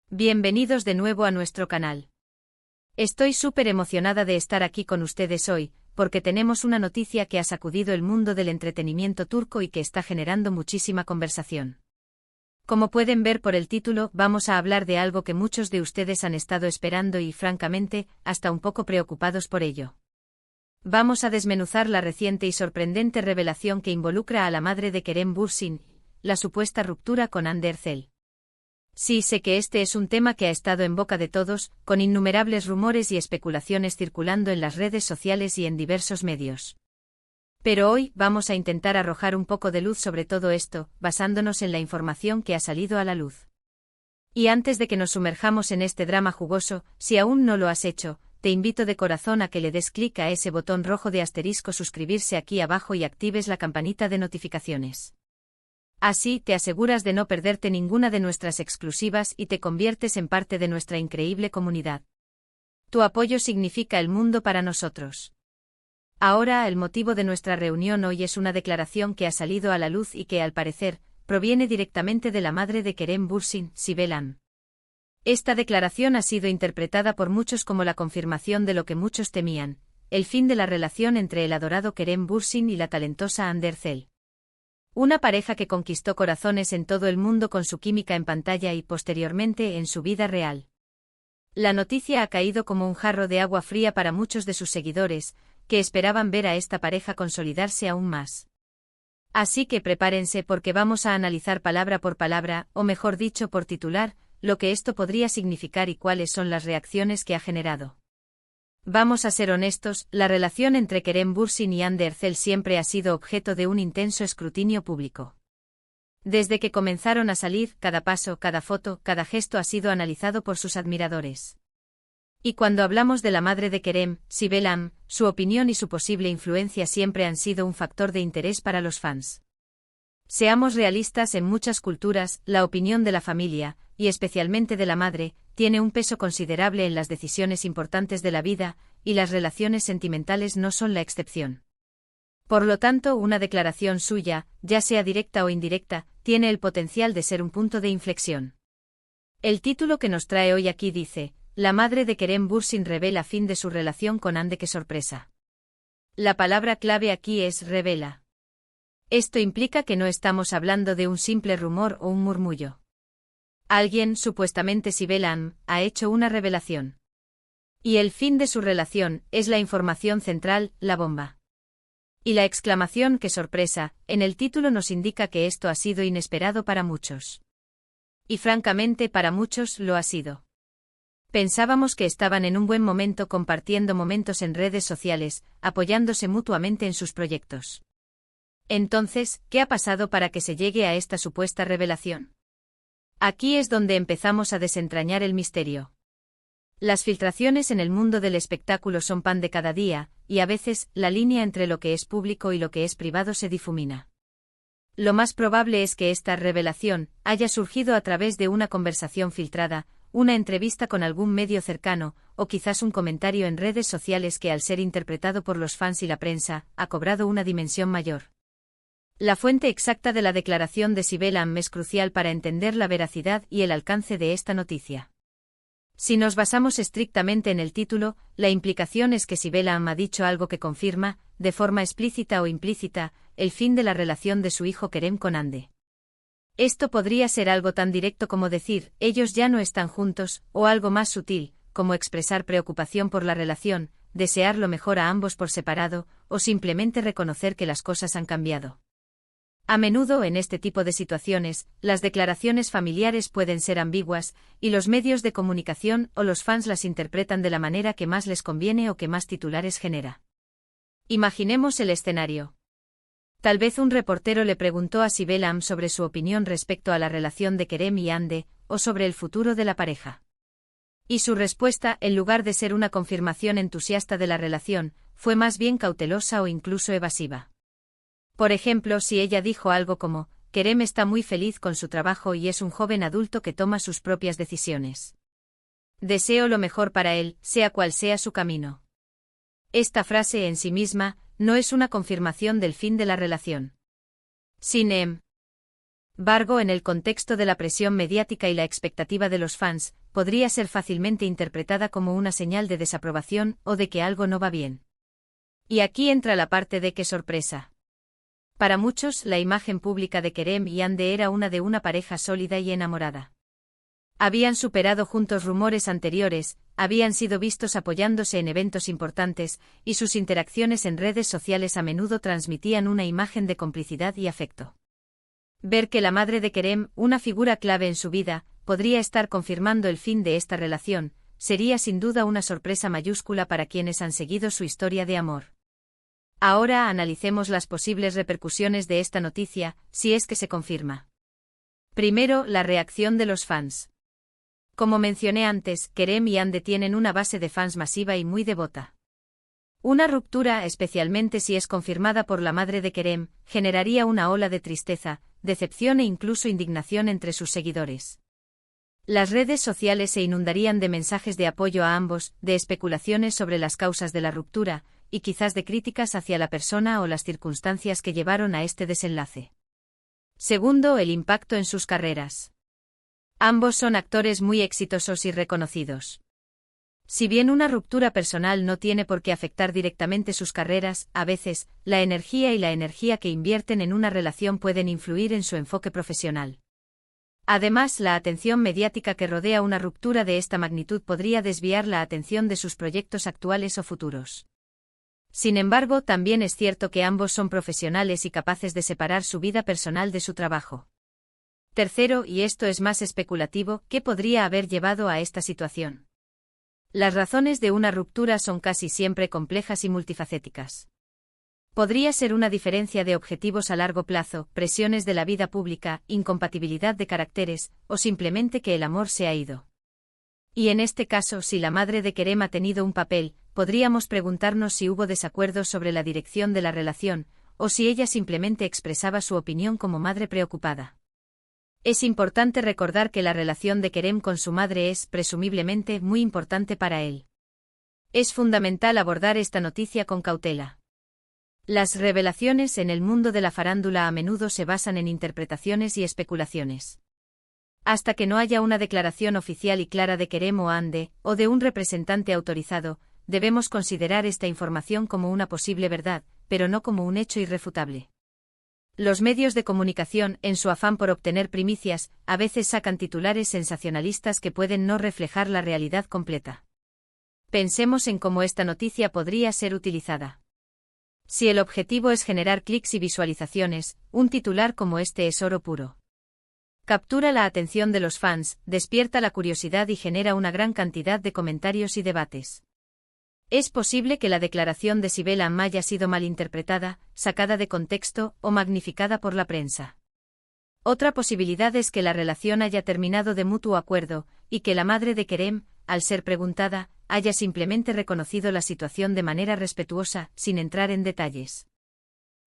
Bienvenidos de nuevo a nuestro canal. Estoy súper emocionada de estar aquí con ustedes hoy, porque tenemos una noticia que ha sacudido el mundo del entretenimiento turco y que está generando muchísima conversación. Como pueden ver por el título, vamos a hablar de algo que muchos de ustedes han estado esperando y, francamente, hasta un poco preocupados por ello. Vamos a desmenuzar la reciente y sorprendente revelación que involucra a la madre de Kerem Bürsin, la supuesta ruptura con Hande Erçel. Sí, sé que este es un tema que ha estado en boca de todos, con innumerables rumores y especulaciones circulando en las redes sociales y en diversos medios. Pero hoy vamos a intentar arrojar un poco de luz sobre todo esto, basándonos en la información que ha salido a la luz. Y antes de que nos sumerjamos en este drama jugoso, si aún no lo has hecho, te invito de corazón a que le des clic a ese botón rojo de asterisco suscribirse aquí abajo y actives la campanita de notificaciones. Así te aseguras de no perderte ninguna de nuestras exclusivas y te conviertes en parte de nuestra increíble comunidad. Tu apoyo significa el mundo para nosotros. Ahora, el motivo de nuestra reunión hoy es una declaración que ha salido a la luz y que, al parecer, proviene directamente de la madre de Kerem Bürsin, Sibel Am. Esta declaración ha sido interpretada por muchos como la confirmación de lo que muchos temían, el fin de la relación entre el adorado Kerem Bürsin y la talentosa Hande Erçel. Una pareja que conquistó corazones en todo el mundo con su química en pantalla y posteriormente en su vida real. La noticia ha caído como un jarro de agua fría para muchos de sus seguidores, que esperaban ver a esta pareja consolidarse aún más. Así que prepárense porque vamos a analizar palabra por palabra, o mejor dicho por titular, lo que esto podría significar y cuáles son las reacciones que ha generado. Vamos a ser honestos, la relación entre Kerem Bürsin y Hande Erçel siempre ha sido objeto de un intenso escrutinio público. Desde que comenzaron a salir, cada paso, cada foto, cada gesto ha sido analizado por sus admiradores. Y cuando hablamos de la madre de Kerem, Sibel Am, su opinión y su posible influencia siempre han sido un factor de interés para los fans. Seamos realistas, en muchas culturas, la opinión de la familia, y especialmente de la madre, tiene un peso considerable en las decisiones importantes de la vida, y las relaciones sentimentales no son la excepción. Por lo tanto, una declaración suya, ya sea directa o indirecta, tiene el potencial de ser un punto de inflexión. El título que nos trae hoy aquí dice: la madre de Kerem Bürsin revela fin de su relación con Hande. ¡Qué sorpresa! La palabra clave aquí es revela. Esto implica que no estamos hablando de un simple rumor o un murmullo. Alguien, supuestamente Sibel Am, ha hecho una revelación. Y el fin de su relación es la información central, la bomba. Y la exclamación "qué sorpresa" en el título nos indica que esto ha sido inesperado para muchos. Y francamente para muchos lo ha sido. Pensábamos que estaban en un buen momento compartiendo momentos en redes sociales, apoyándose mutuamente en sus proyectos. Entonces, ¿qué ha pasado para que se llegue a esta supuesta revelación? Aquí es donde empezamos a desentrañar el misterio. Las filtraciones en el mundo del espectáculo son pan de cada día, y a veces, la línea entre lo que es público y lo que es privado se difumina. Lo más probable es que esta revelación haya surgido a través de una conversación filtrada, una entrevista con algún medio cercano, o quizás un comentario en redes sociales que, al ser interpretado por los fans y la prensa, ha cobrado una dimensión mayor. La fuente exacta de la declaración de Sibel Am es crucial para entender la veracidad y el alcance de esta noticia. Si nos basamos estrictamente en el título, la implicación es que Sibel Am ha dicho algo que confirma, de forma explícita o implícita, el fin de la relación de su hijo Kerem con Hande. Esto podría ser algo tan directo como decir, ellos ya no están juntos, o algo más sutil, como expresar preocupación por la relación, desear lo mejor a ambos por separado, o simplemente reconocer que las cosas han cambiado. A menudo, en este tipo de situaciones, las declaraciones familiares pueden ser ambiguas, y los medios de comunicación o los fans las interpretan de la manera que más les conviene o que más titulares genera. Imaginemos el escenario. Tal vez un reportero le preguntó a Sibel Am sobre su opinión respecto a la relación de Kerem y Hande, o sobre el futuro de la pareja. Y su respuesta, en lugar de ser una confirmación entusiasta de la relación, fue más bien cautelosa o incluso evasiva. Por ejemplo, si ella dijo algo como: Kerem está muy feliz con su trabajo y es un joven adulto que toma sus propias decisiones. Deseo lo mejor para él, sea cual sea su camino. Esta frase en sí misma no es una confirmación del fin de la relación. Sin Vargo, en el contexto de la presión mediática y la expectativa de los fans, podría ser fácilmente interpretada como una señal de desaprobación o de que algo no va bien. Y aquí entra la parte de qué sorpresa. Para muchos, la imagen pública de Kerem y Hande era una de una pareja sólida y enamorada. Habían superado juntos rumores anteriores, habían sido vistos apoyándose en eventos importantes, y sus interacciones en redes sociales a menudo transmitían una imagen de complicidad y afecto. Ver que la madre de Kerem, una figura clave en su vida, podría estar confirmando el fin de esta relación, sería sin duda una sorpresa mayúscula para quienes han seguido su historia de amor. Ahora analicemos las posibles repercusiones de esta noticia, si es que se confirma. Primero, la reacción de los fans. Como mencioné antes, Kerem y Hande tienen una base de fans masiva y muy devota. Una ruptura, especialmente si es confirmada por la madre de Kerem, generaría una ola de tristeza, decepción e incluso indignación entre sus seguidores. Las redes sociales se inundarían de mensajes de apoyo a ambos, de especulaciones sobre las causas de la ruptura, y quizás de críticas hacia la persona o las circunstancias que llevaron a este desenlace. Segundo, el impacto en sus carreras. Ambos son actores muy exitosos y reconocidos. Si bien una ruptura personal no tiene por qué afectar directamente sus carreras, a veces, la energía que invierten en una relación pueden influir en su enfoque profesional. Además, la atención mediática que rodea una ruptura de esta magnitud podría desviar la atención de sus proyectos actuales o futuros. Sin embargo, también es cierto que ambos son profesionales y capaces de separar su vida personal de su trabajo. Tercero, y esto es más especulativo, ¿qué podría haber llevado a esta situación? Las razones de una ruptura son casi siempre complejas y multifacéticas. Podría ser una diferencia de objetivos a largo plazo, presiones de la vida pública, incompatibilidad de caracteres, o simplemente que el amor se ha ido. Y en este caso, si la madre de Kerem ha tenido un papel, podríamos preguntarnos si hubo desacuerdos sobre la dirección de la relación, o si ella simplemente expresaba su opinión como madre preocupada. Es importante recordar que la relación de Kerem con su madre es, presumiblemente, muy importante para él. Es fundamental abordar esta noticia con cautela. Las revelaciones en el mundo de la farándula a menudo se basan en interpretaciones y especulaciones. Hasta que no haya una declaración oficial y clara de Kerem o Hande, o de un representante autorizado, debemos considerar esta información como una posible verdad, pero no como un hecho irrefutable. Los medios de comunicación, en su afán por obtener primicias, a veces sacan titulares sensacionalistas que pueden no reflejar la realidad completa. Pensemos en cómo esta noticia podría ser utilizada. Si el objetivo es generar clics y visualizaciones, un titular como este es oro puro. Captura la atención de los fans, despierta la curiosidad y genera una gran cantidad de comentarios y debates. Es posible que la declaración de Sibel Am haya sido malinterpretada, sacada de contexto o magnificada por la prensa. Otra posibilidad es que la relación haya terminado de mutuo acuerdo, y que la madre de Kerem, al ser preguntada, haya simplemente reconocido la situación de manera respetuosa, sin entrar en detalles.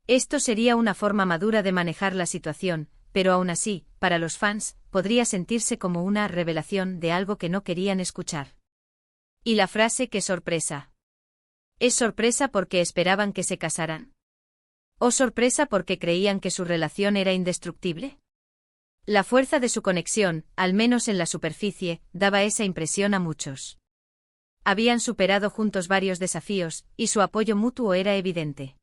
Esto sería una forma madura de manejar la situación, pero aún así, para los fans, podría sentirse como una revelación de algo que no querían escuchar. Y la frase ¡qué sorpresa! ¿Es sorpresa porque esperaban que se casaran? ¿O sorpresa porque creían que su relación era indestructible? La fuerza de su conexión, al menos en la superficie, daba esa impresión a muchos. Habían superado juntos varios desafíos, y su apoyo mutuo era evidente.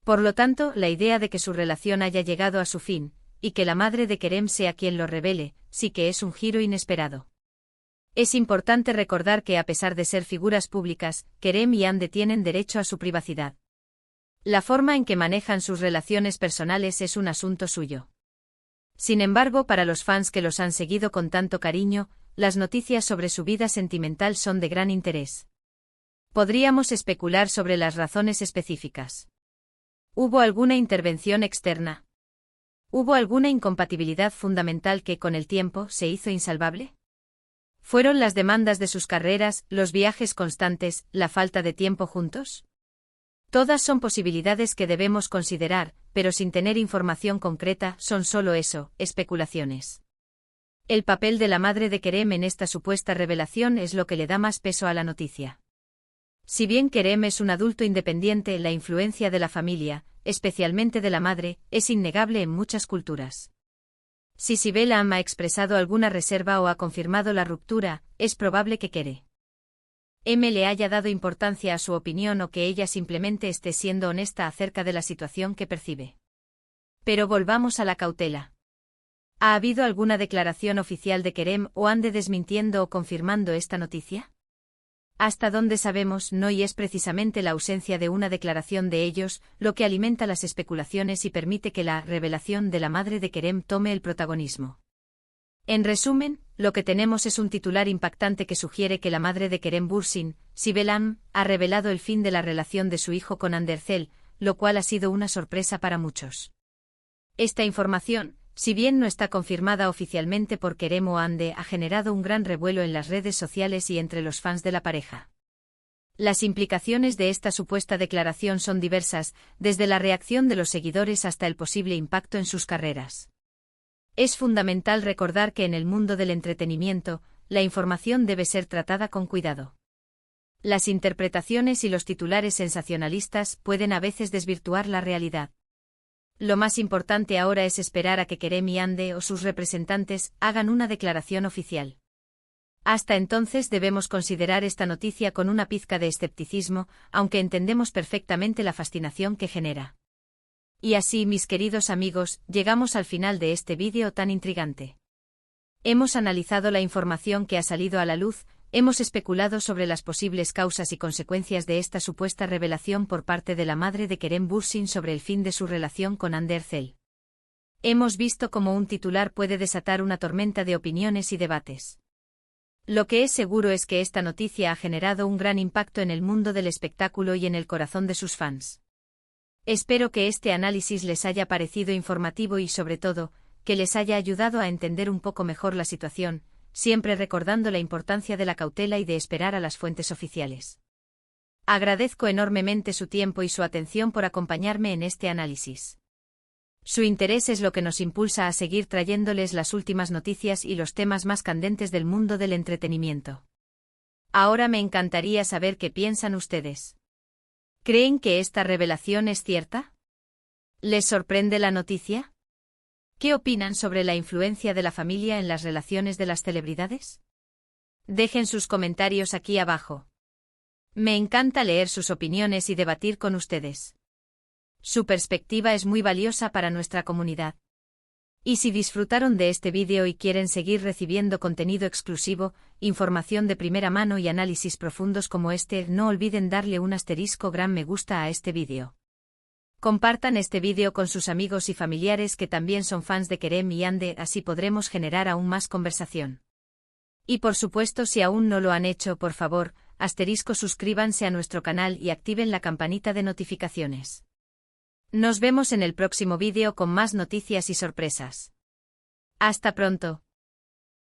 Por lo tanto, la idea de que su relación haya llegado a su fin, y que la madre de Kerem sea quien lo revele, sí que es un giro inesperado. Es importante recordar que a pesar de ser figuras públicas, Kerem y Hande tienen derecho a su privacidad. La forma en que manejan sus relaciones personales es un asunto suyo. Sin embargo, para los fans que los han seguido con tanto cariño, las noticias sobre su vida sentimental son de gran interés. Podríamos especular sobre las razones específicas. ¿Hubo alguna intervención externa? ¿Hubo alguna incompatibilidad fundamental que, con el tiempo, se hizo insalvable? ¿Fueron las demandas de sus carreras, los viajes constantes, la falta de tiempo juntos? Todas son posibilidades que debemos considerar, pero sin tener información concreta, son solo eso, especulaciones. El papel de la madre de Kerem en esta supuesta revelación es lo que le da más peso a la noticia. Si bien Kerem es un adulto independiente, la influencia de la familia, especialmente de la madre, es innegable en muchas culturas. Si Sibelam ha expresado alguna reserva o ha confirmado la ruptura, es probable que Kerem le haya dado importancia a su opinión o que ella simplemente esté siendo honesta acerca de la situación que percibe. Pero volvamos a la cautela. ¿Ha habido alguna declaración oficial de Kerem o Hande desmintiendo o confirmando esta noticia? Hasta donde sabemos no, y es precisamente la ausencia de una declaración de ellos lo que alimenta las especulaciones y permite que la revelación de la madre de Kerem tome el protagonismo. En resumen, lo que tenemos es un titular impactante que sugiere que la madre de Kerem Bürsin, Sibelam, ha revelado el fin de la relación de su hijo con Andercel, lo cual ha sido una sorpresa para muchos. Esta información, si bien no está confirmada oficialmente por Kerem o Hande, ha generado un gran revuelo en las redes sociales y entre los fans de la pareja. Las implicaciones de esta supuesta declaración son diversas, desde la reacción de los seguidores hasta el posible impacto en sus carreras. Es fundamental recordar que en el mundo del entretenimiento, la información debe ser tratada con cuidado. Las interpretaciones y los titulares sensacionalistas pueden a veces desvirtuar la realidad. Lo más importante ahora es esperar a que Kerem y Hande o sus representantes hagan una declaración oficial. Hasta entonces debemos considerar esta noticia con una pizca de escepticismo, aunque entendemos perfectamente la fascinación que genera. Y así, mis queridos amigos, llegamos al final de este vídeo tan intrigante. Hemos analizado la información que ha salido a la luz, hemos especulado sobre las posibles causas y consecuencias de esta supuesta revelación por parte de la madre de Kerem Bürsin sobre el fin de su relación con Andercel. Hemos visto cómo un titular puede desatar una tormenta de opiniones y debates. Lo que es seguro es que esta noticia ha generado un gran impacto en el mundo del espectáculo y en el corazón de sus fans. Espero que este análisis les haya parecido informativo y, sobre todo, que les haya ayudado a entender un poco mejor la situación, siempre recordando la importancia de la cautela y de esperar a las fuentes oficiales. Agradezco enormemente su tiempo y su atención por acompañarme en este análisis. Su interés es lo que nos impulsa a seguir trayéndoles las últimas noticias y los temas más candentes del mundo del entretenimiento. Ahora me encantaría saber qué piensan ustedes. ¿Creen que esta revelación es cierta? ¿Les sorprende la noticia? ¿Qué opinan sobre la influencia de la familia en las relaciones de las celebridades? Dejen sus comentarios aquí abajo. Me encanta leer sus opiniones y debatir con ustedes. Su perspectiva es muy valiosa para nuestra comunidad. Y si disfrutaron de este vídeo y quieren seguir recibiendo contenido exclusivo, información de primera mano y análisis profundos como este, no olviden darle un gran me gusta a este vídeo. Compartan este vídeo con sus amigos y familiares que también son fans de Kerem y Hande, así podremos generar aún más conversación. Y por supuesto, si aún no lo han hecho, por favor, suscríbanse a nuestro canal y activen la campanita de notificaciones. Nos vemos en el próximo vídeo con más noticias y sorpresas. Hasta pronto.